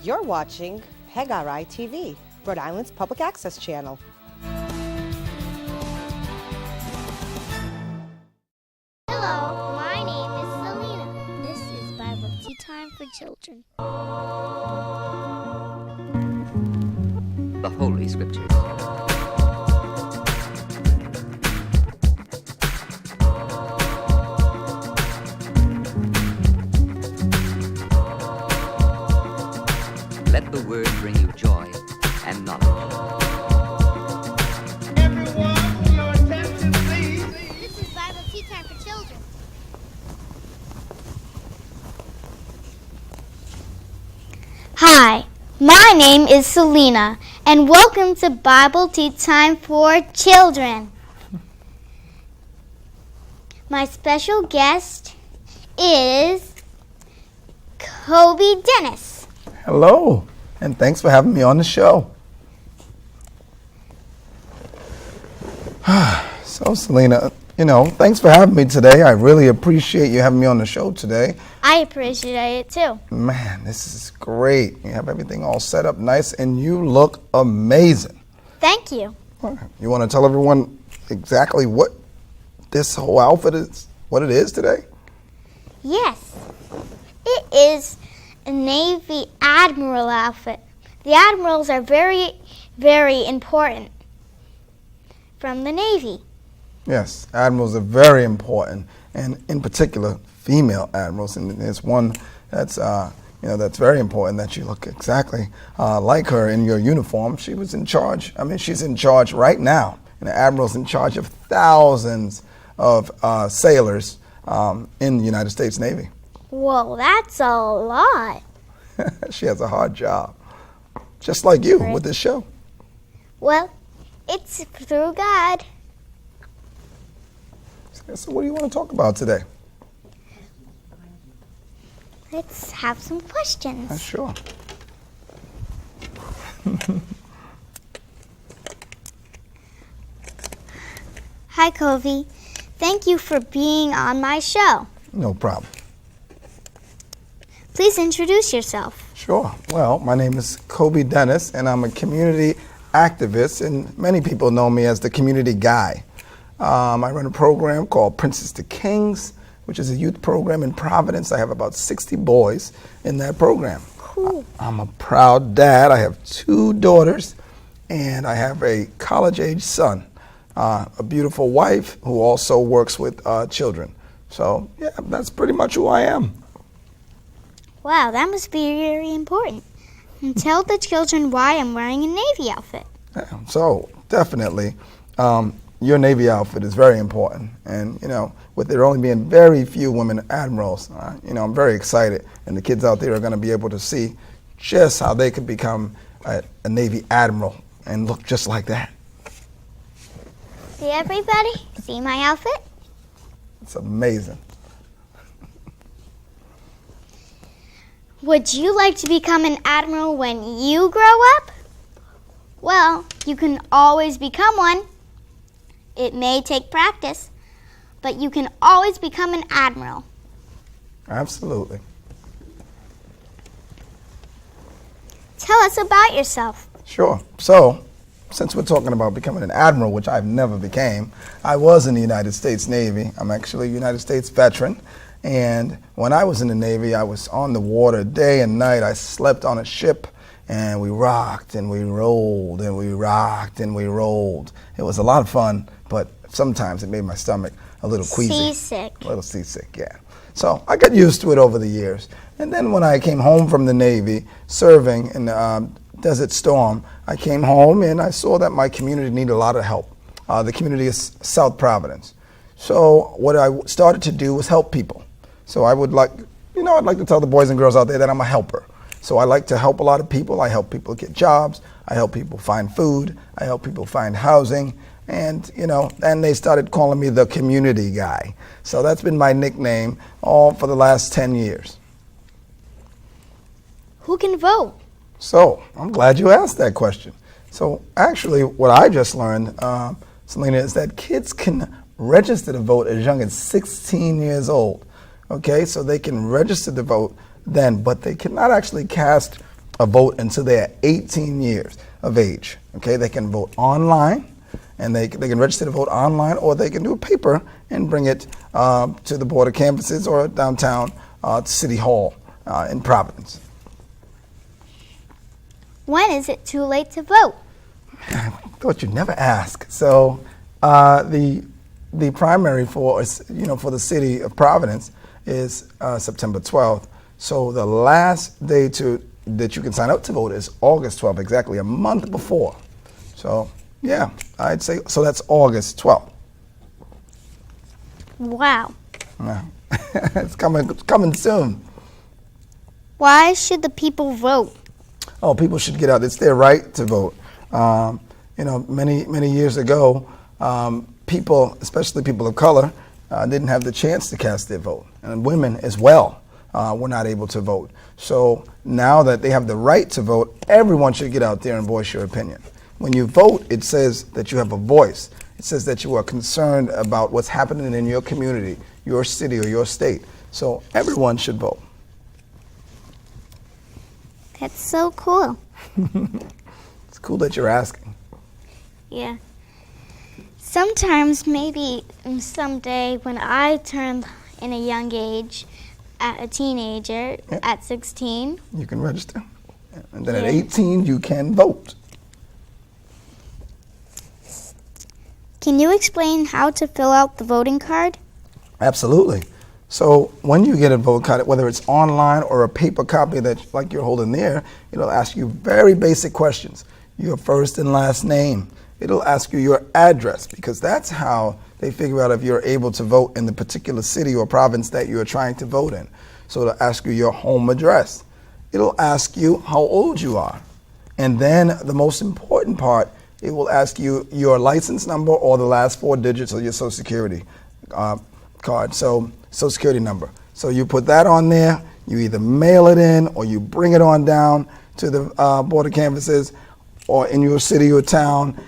You're watching Mayoral RI TV, Rhode Island's public access channel. Hello, my name is Selena. This is Bible Tea Time for Children. The Holy Scriptures. Let the word bring you joy and knowledge. Everyone, your attention, please. This is Bible Tea Time for Children. Hi, my name is Selena, and welcome to Bible Tea Time for Children. My special guest is Kobi Dennis. Hello, and thanks for having me on the show. So, Selena, thanks for having me today. I really appreciate you having me on the show today. I appreciate it too. Man, this is great. You have everything all set up nice, and you look amazing. Thank you. You want to tell everyone exactly what this whole outfit is, what it is today? Yes, it is a Navy Admiral outfit. The Admirals are very, very important from the Navy. Yes, admirals are very important, and in particular, female admirals. And there's one that's that's very important, that you look exactly like her in your uniform. She was in charge. She's in charge right now. And the admiral's in charge of thousands of sailors in the United States Navy. Whoa, that's a lot. She has a hard job, just like you with this show. Well, it's through God. So what do you want to talk about today? Let's have some questions. Sure. Hi, Kobi. Thank you for being on my show. No problem. Please introduce yourself. Sure. Well, my name is Kobi Dennis, and I'm a community activist, and many people know me as the community guy. I run a program called Princes to Kings, which is a youth program in Providence. I have about 60 boys in that program. Cool. I'm a proud dad. I have 2 daughters, and I have a college-age son, a beautiful wife who also works with children. So, yeah, that's pretty much who I am. Wow, that must be very important. And tell the children why I'm wearing a Navy outfit. Yeah, so, definitely, your Navy outfit is very important. And, with there only being very few women admirals, I'm very excited. And the kids out there are going to be able to see just how they could become a Navy admiral and look just like that. See, everybody? See my outfit? It's amazing. Would you like to become an admiral when you grow up? Well, you can always become one. It may take practice, but you can always become an admiral. Absolutely. Tell us about yourself. Sure. So, since we're talking about becoming an admiral, which I've never became, I was in the United States Navy. I'm actually a United States veteran. And when I was in the Navy, I was on the water day and night. I slept on a ship, and we rocked and we rolled and we rocked and we rolled. It was a lot of fun, but sometimes it made my stomach a little queasy. Seasick. A little seasick, yeah. So I got used to it over the years. And then when I came home from the Navy, serving in the Desert Storm, I came home and I saw that my community needed a lot of help. The community is South Providence. So what I started to do was help people. So I'd like to tell the boys and girls out there that I'm a helper. So I like to help a lot of people. I help people get jobs. I help people find food. I help people find housing. And, and they started calling me the community guy. So that's been my nickname all for the last 10 years. Who can vote? So I'm glad you asked that question. So actually what I just learned, Selena, is that kids can register to vote as young as 16 years old. Okay, so they can register to vote then, but they cannot actually cast a vote until they're 18 years of age. Okay, they can vote online, and they can register to vote online, or they can do a paper and bring it to the board of canvases or downtown City Hall in Providence. When is it too late to vote? I thought you'd never ask. So the primary for the city of Providence is September 12th. So the last day that you can sign up to vote is August 12th, exactly a month before. So yeah, I'd say so. That's August 12th. Wow. Yeah. It's coming soon. Why should the people vote? Oh, people should get out. It's their right to vote. Many years ago, people, especially people of color, didn't have the chance to cast their vote, and women as well were not able to vote. So now that they have the right to vote, everyone should get out there and voice your opinion. When you vote, it says that you have a voice. It says that you are concerned about what's happening in your community, your city, or your state. So everyone should vote. That's so cool. It's cool that you're asking. Yeah. Sometimes, maybe someday, when I turn in a young age, at a teenager, Yep. at 16. You can register. And then at 18, you can vote. Can you explain how to fill out the voting card? Absolutely. So when you get a vote card, whether it's online or a paper copy that like you're holding there, it'll ask you very basic questions. Your first and last name. It'll ask you your address, because that's how they figure out if you're able to vote in the particular city or province that you're trying to vote in. So it'll ask you your home address. It'll ask you how old you are. And then the most important part, it will ask you your license number or the last 4 digits of your Social Security card. So Social Security number. So you put that on there, you either mail it in or you bring it on down to the Board of Canvases or in your city or town,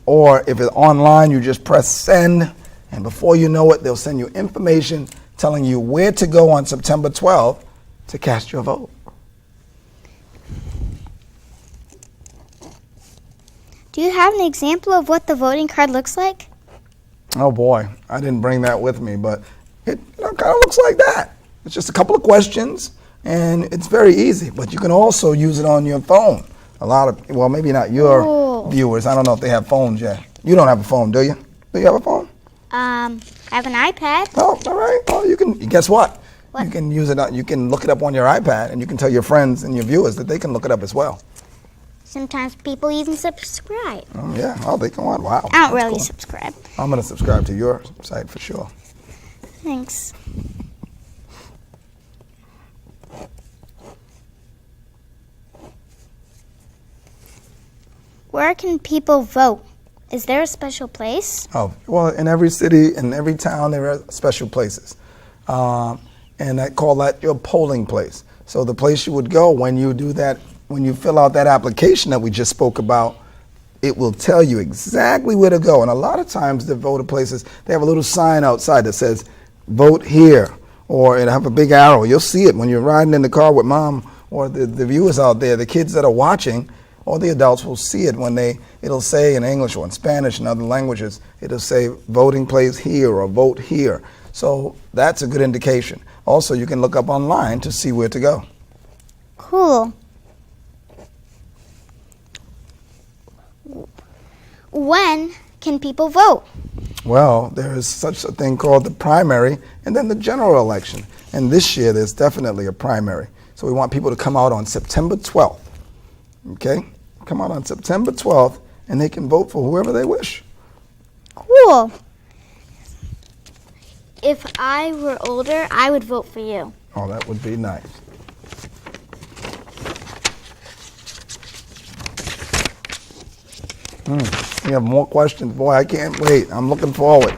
or if it's online, you just press send, and before you know it, they'll send you information telling you where to go on September 12th to cast your vote. Do you have an example of what the voting card looks like? Oh boy, I didn't bring that with me, but it kind of looks like that. It's just a couple of questions, and it's very easy, but you can also use it on your phone. Well, maybe not your viewers. I don't know if they have phones yet. You don't have a phone, do you? Do you have a phone? I have an iPad. Oh, all right. Well, you can. Guess what? What? You can use it. You can look it up on your iPad, and you can tell your friends and your viewers that they can look it up as well. Sometimes people even subscribe. Yeah. Oh, they can. Wow. I don't That's really cool. subscribe. I'm gonna subscribe to your site for sure. Thanks. Where can people vote? Is there a special place? Oh, well, in every city, in every town, there are special places. And I call that your polling place. So the place you would go when you do that, when you fill out that application that we just spoke about, it will tell you exactly where to go. And a lot of times the voter places, they have a little sign outside that says, vote here, or it'll have a big arrow. You'll see it when you're riding in the car with mom or the viewers out there, the kids that are watching, or the adults will see it when it'll say in English or in Spanish and other languages, it'll say voting place here or vote here. So that's a good indication. Also, you can look up online to see where to go. Cool. When can people vote? Well, there is such a thing called the primary and then the general election. And this year, there's definitely a primary. So we want people to come out on September 12th. Okay? Come out on September 12th, and they can vote for whoever they wish. Cool. If I were older, I would vote for you. Oh, that would be nice. You have more questions? Boy, I can't wait. I'm looking forward.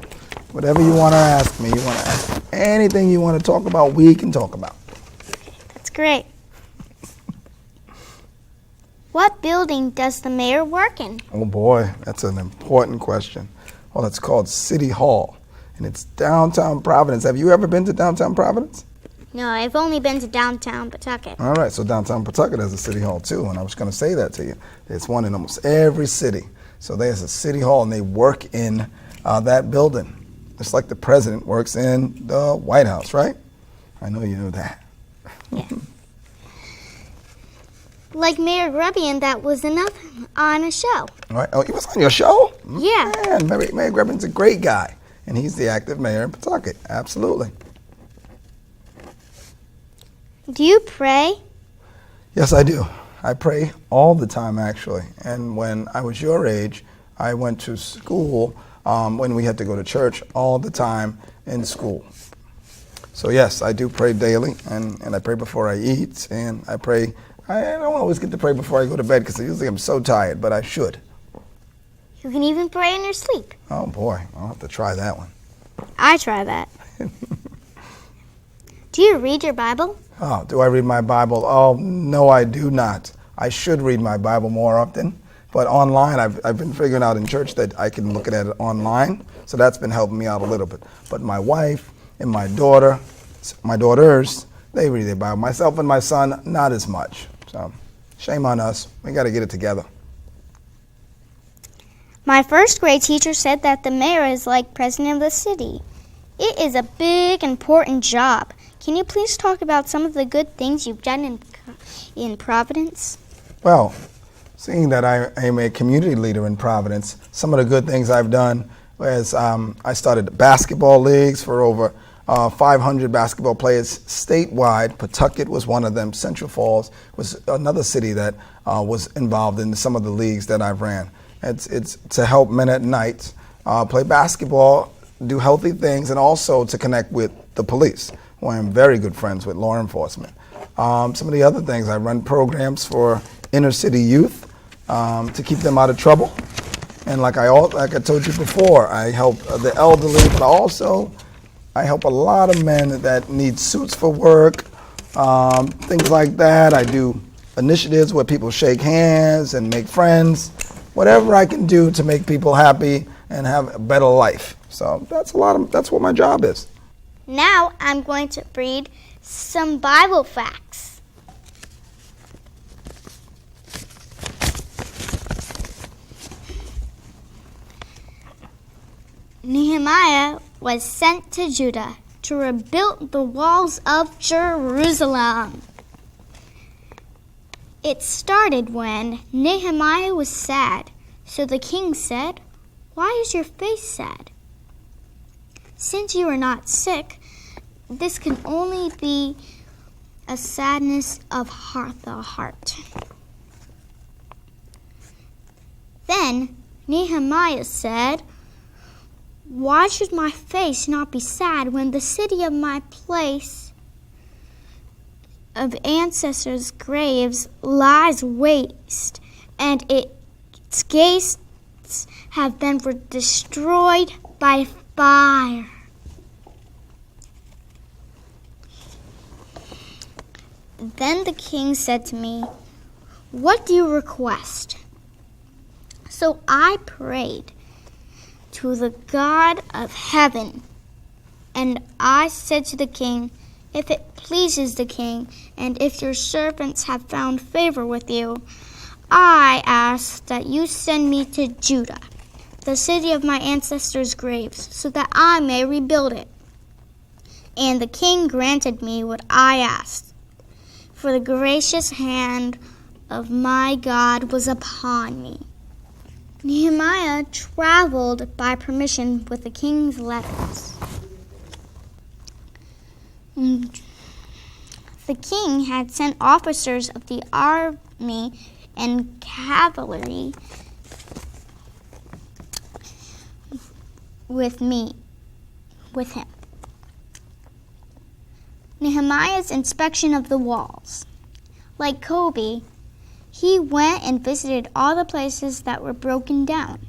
Whatever you want to ask me, you want to ask anything you want to talk about, we can talk about. That's great. What building does the mayor work in? Oh boy, that's an important question. Well, it's called City Hall, and it's downtown Providence. Have you ever been to downtown Providence? No, I've only been to downtown Pawtucket. All right, so downtown Pawtucket has a city hall too, and I was going to say that to you. There's one in almost every city. So there's a city hall, and they work in that building. It's like the president works in the White House, right? I know you knew that. Yeah. Like Mayor Grubbian that was on a show. All right. Oh, he was on your show? Yeah. Man, Mayor Grubbian's a great guy, and he's the active mayor in Pawtucket. Absolutely. Do you pray? Yes, I do. I pray all the time, actually. And when I was your age, I went to school when we had to go to church all the time in school. So yes, I do pray daily, and I pray before I eat, and I pray. I don't always get to pray before I go to bed because usually I'm so tired, but I should. You can even pray in your sleep. Oh boy, I'll have to try that one. I try that. Do you read your Bible? Oh, do I read my Bible? Oh, no, I do not. I should read my Bible more often, but online, I've been figuring out in church that I can look at it online, so that's been helping me out a little bit. But my wife and my daughters, they read their Bible. Myself and my son, not as much. So, shame on us. We got to get it together. My first grade teacher said that the mayor is like president of the city. It is a big, important job. Can you please talk about some of the good things you've done in Providence? Well, seeing that I am a community leader in Providence, some of the good things I've done was I started basketball leagues for over 500 basketball players statewide. Pawtucket was one of them. Central Falls was another city that was involved in some of the leagues that I've ran. It's to help men at night play basketball, do healthy things, and also to connect with the police, who I am very good friends with, law enforcement. Some of the other things, I run programs for inner city youth to keep them out of trouble. And like I told you before, I help the elderly, but also I help a lot of men that need suits for work, things like that. I do initiatives where people shake hands and make friends, whatever I can do to make people happy and have a better life. So that's what my job is. Now I'm going to read some Bible facts. Nehemiah was sent to Judah to rebuild the walls of Jerusalem. It started when Nehemiah was sad, so the king said, "Why is your face sad? Since you are not sick, this can only be a sadness of the heart." Then Nehemiah said, "Why should my face not be sad when the city of my place of ancestors' graves lies waste, and its gates have been destroyed by fire?" Then the king said to me, "What do you request?" So I prayed to the God of heaven, and I said to the king, "If it pleases the king, and if your servants have found favor with you, I ask that you send me to Judah, the city of my ancestors' graves, so that I may rebuild it." And the king granted me what I asked, for the gracious hand of my God was upon me. Nehemiah traveled by permission with the king's letters. The king had sent officers of the army and cavalry with him. Nehemiah's inspection of the walls. Like Kobi, he went and visited all the places that were broken down.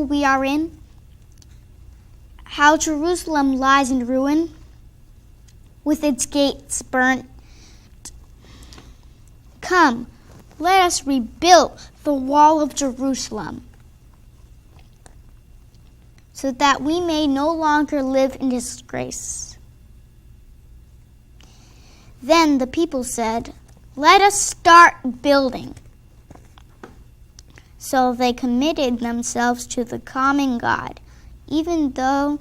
We are in how Jerusalem lies in ruin, with its gates burnt. Come, let us rebuild the wall of Jerusalem, so that we may no longer live in disgrace. Then the people said, let us start building. So they committed themselves to the common God, even though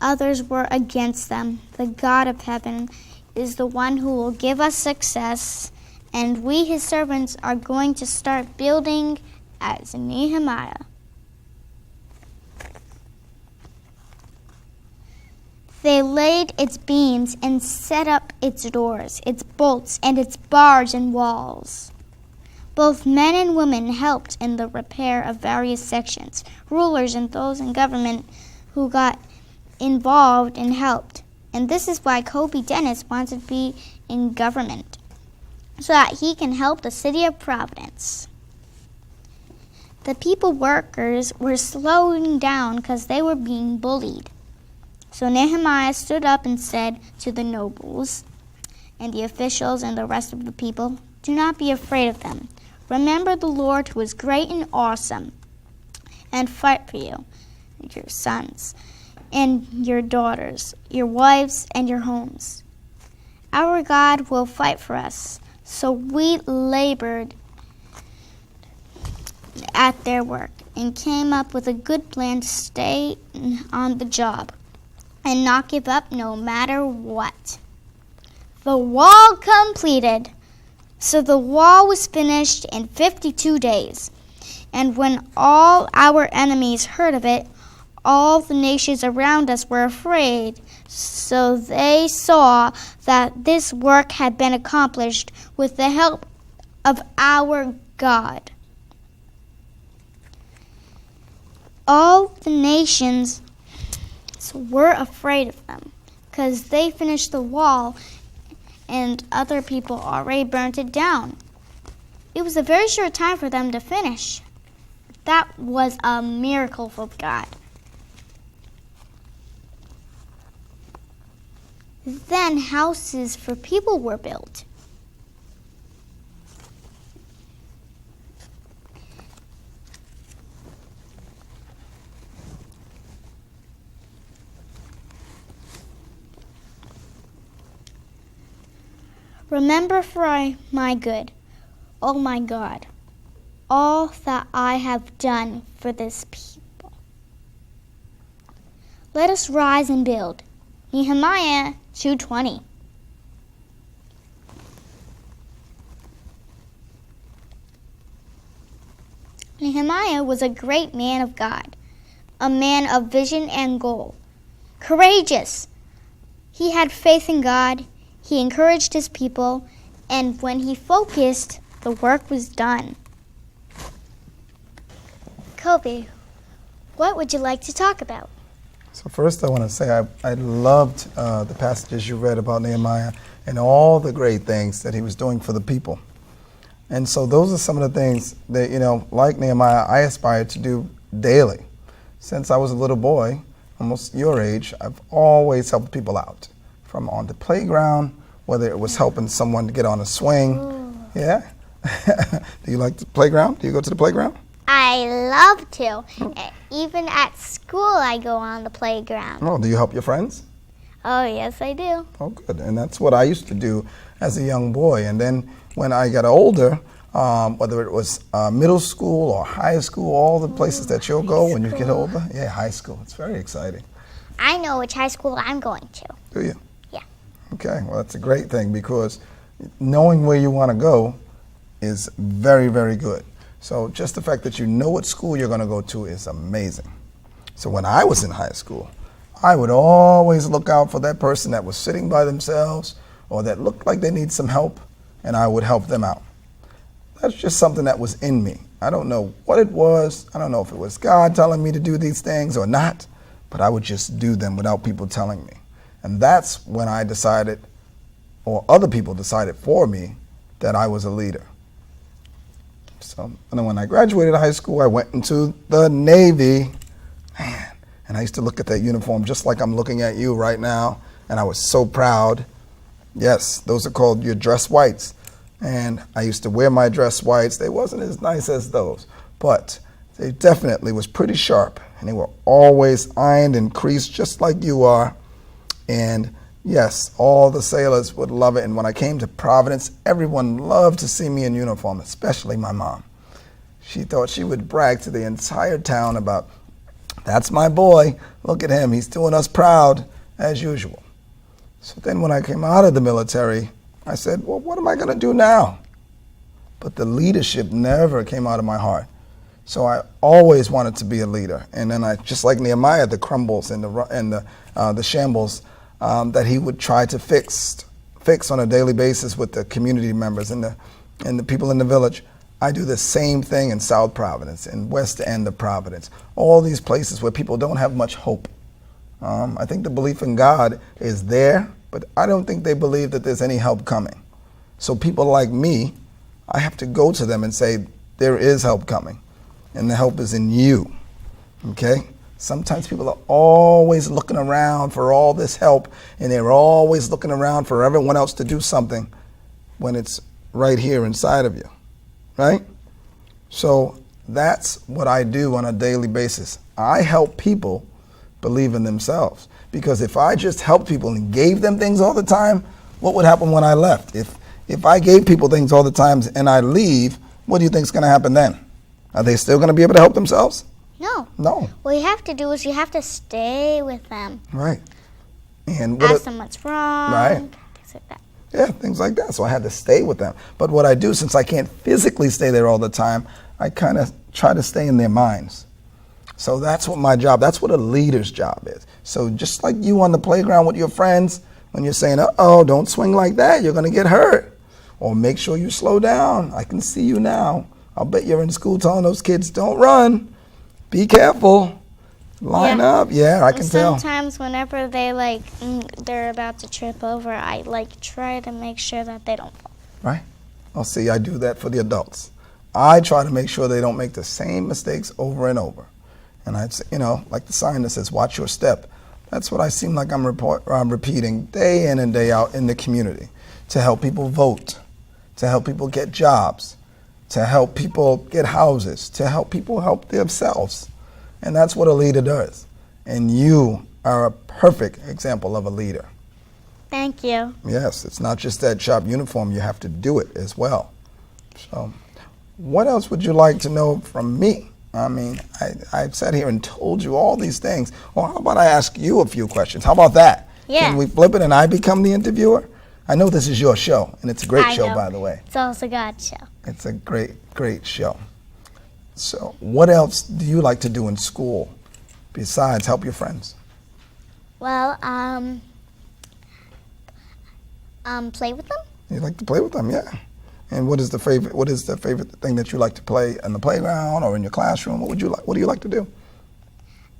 others were against them. The God of heaven is the one who will give us success, and we, his servants, are going to start building as Nehemiah. They laid its beams and set up its doors, its bolts, and its bars and walls. Both men and women helped in the repair of various sections. Rulers and those in government who got involved and helped. And this is why Kobi Dennis wants to be in government, so that he can help the city of Providence. The people workers were slowing down because they were being bullied. So Nehemiah stood up and said to the nobles and the officials and the rest of the people, do not be afraid of them. Remember the Lord who is great and awesome, and fight for you, your sons, and your daughters, your wives, and your homes. Our God will fight for us. So we labored at their work and came up with a good plan to stay on the job and not give up no matter what. The wall completed. So the wall was finished in 52 days. And when all our enemies heard of it, all the nations around us were afraid. So they saw that this work had been accomplished with the help of our God. All the nations were afraid of them because they finished the wall and other people already burnt it down. It was a very short time for them to finish. That was a miracle of God. Then houses for people were built. Remember for my good, oh my God, all that I have done for this people. Let us rise and build. Nehemiah 2:20. Nehemiah was a great man of God, a man of vision and goal. Courageous. He had faith in God. He encouraged his people, and when he focused, the work was done. Kobi, what would you like to talk about? So first I want to say I loved the passages you read about Nehemiah and all the great things that he was doing for the people. And so those are some of the things that, like Nehemiah, I aspire to do daily. Since I was a little boy, almost your age, I've always helped people out. From on the playground, whether it was helping someone to get on a swing. Ooh. Yeah? Do you like the playground? Do you go to the playground? I love to. Even at school, I go on the playground. Oh, do you help your friends? Oh, yes, I do. Oh, good. And that's what I used to do as a young boy. And then when I got older, whether it was middle school or high school, all the places that you'll go when you get older. Yeah, high school. It's very exciting. I know which high school I'm going to. Do you? Yeah. Okay, well, that's a great thing because knowing where you want to go is very, very good. So just the fact that you know what school you're going to go to is amazing. So when I was in high school, I would always look out for that person that was sitting by themselves or that looked like they need some help, and I would help them out. That's just something that was in me. I don't know what it was. I don't know if it was God telling me to do these things or not, but I would just do them without people telling me. And that's when I decided, or other people decided for me, that I was a leader. So, and then when I graduated high school, I went into the Navy. Man, and I used to look at that uniform just like I'm looking at you right now. and I was so proud. Yes, those are called your dress whites. And I used to wear my dress whites. They wasn't as nice as those, but they definitely was pretty sharp. And they were always ironed and creased just like you are. And yes, all the sailors would love it. And when I came to Providence, everyone loved to see me in uniform, especially my mom. She thought she would brag to the entire town about, that's my boy. Look at him. He's doing us proud as usual. So then when I came out of the military, I said, well, what am I going to do now? But the leadership never came out of my heart. So I always wanted to be a leader. And then I, just like Nehemiah, the crumbles and the shambles that he would try to fix on a daily basis with the community members and the people in the village. I do the same thing in South Providence, in West End of Providence, all these places where people don't have much hope. I think the belief in God is there, but I don't think they believe that there's any help coming. So people like me, I have to go to them and say, there is help coming, and the help is in you, okay? Sometimes people are always looking around for all this help, and they're always looking around for everyone else to do something when it's right here inside of you, right? So that's what I do on a daily basis. I help people believe in themselves. Because if I just helped people and gave them things all the time, what would happen when I left? If I gave people things all the time and I leave, what do you think is going to happen then? Are they still going to be able to help themselves? No. No. What you have to do is you have to stay with them. Right. And ask them what's wrong. Right. Things like that. Yeah, things like that. So I had to stay with them. But what I do, since I can't physically stay there all the time, I kind of try to stay in their minds. So that's what my job, that's what a leader's job is. So just like you on the playground with your friends, when you're saying, uh-oh, don't swing like that, you're going to get hurt. Or make sure you slow down. I can see you now. I'll bet you're in school telling those kids, don't run. Be careful. Line up. Yeah, I can tell. Sometimes whenever they're about to trip over, I try to make sure that they don't fall. Right. I'll see, I do that for the adults. I try to make sure they don't make the same mistakes over and over. And I'd say, like the sign that says, watch your step. That's what I seem like I'm repeating day in and day out in the community to help people vote, to help people get jobs, to help people get houses, to help people help themselves. And that's what a leader does. And you are a perfect example of a leader. Thank you. Yes, it's not just that sharp uniform, you have to do it as well. So what else would you like to know from me? I mean, I've sat here and told you all these things. Well, how about I ask you a few questions? How about that? Yeah. Can we flip it and I become the interviewer? I know this is your show, and it's a great show, by the way. It's also God's show. It's a great, great show. So what else do you like to do in school besides help your friends? Well, play with them. You like to play with them, yeah. And what is the favorite thing that you like to play in the playground or in your classroom? What do you like to do?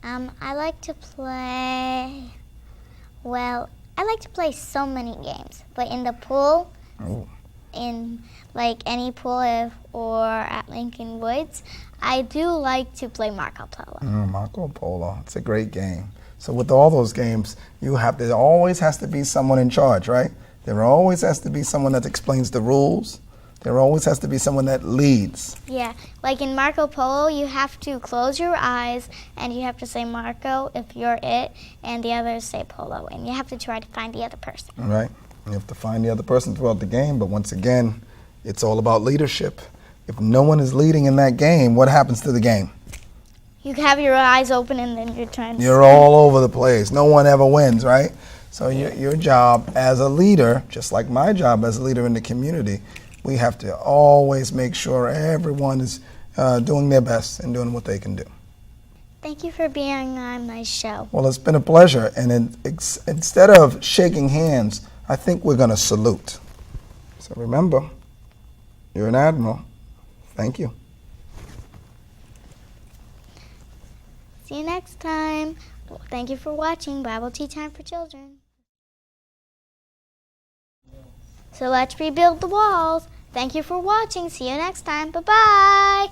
I like to play, I like to play so many games, but in the pool, in any pool or at Lincoln Woods, I do like to play Marco Polo. Marco Polo, it's a great game. So with all those games, there always has to be someone in charge, right? There always has to be someone that explains the rules. There always has to be someone that leads. Yeah, like in Marco Polo, you have to close your eyes and you have to say Marco if you're it, and the others say Polo, and you have to try to find the other person. All right, you have to find the other person throughout the game, but once again, it's all about leadership. If no one is leading in that game, what happens to the game? You have your eyes open and then you're trying to... You're all over the place. No one ever wins, right? So your job as a leader, just like my job as a leader in the community, we have to always make sure everyone is doing their best and doing what they can do. Thank you for being on my show. Well, it's been a pleasure. And instead of shaking hands, I think we're going to salute. So remember, you're an admiral. Thank you. See you next time. Thank you for watching Bible Tea Time for Children. So let's rebuild the walls. Thank you for watching. See you next time. Bye-bye.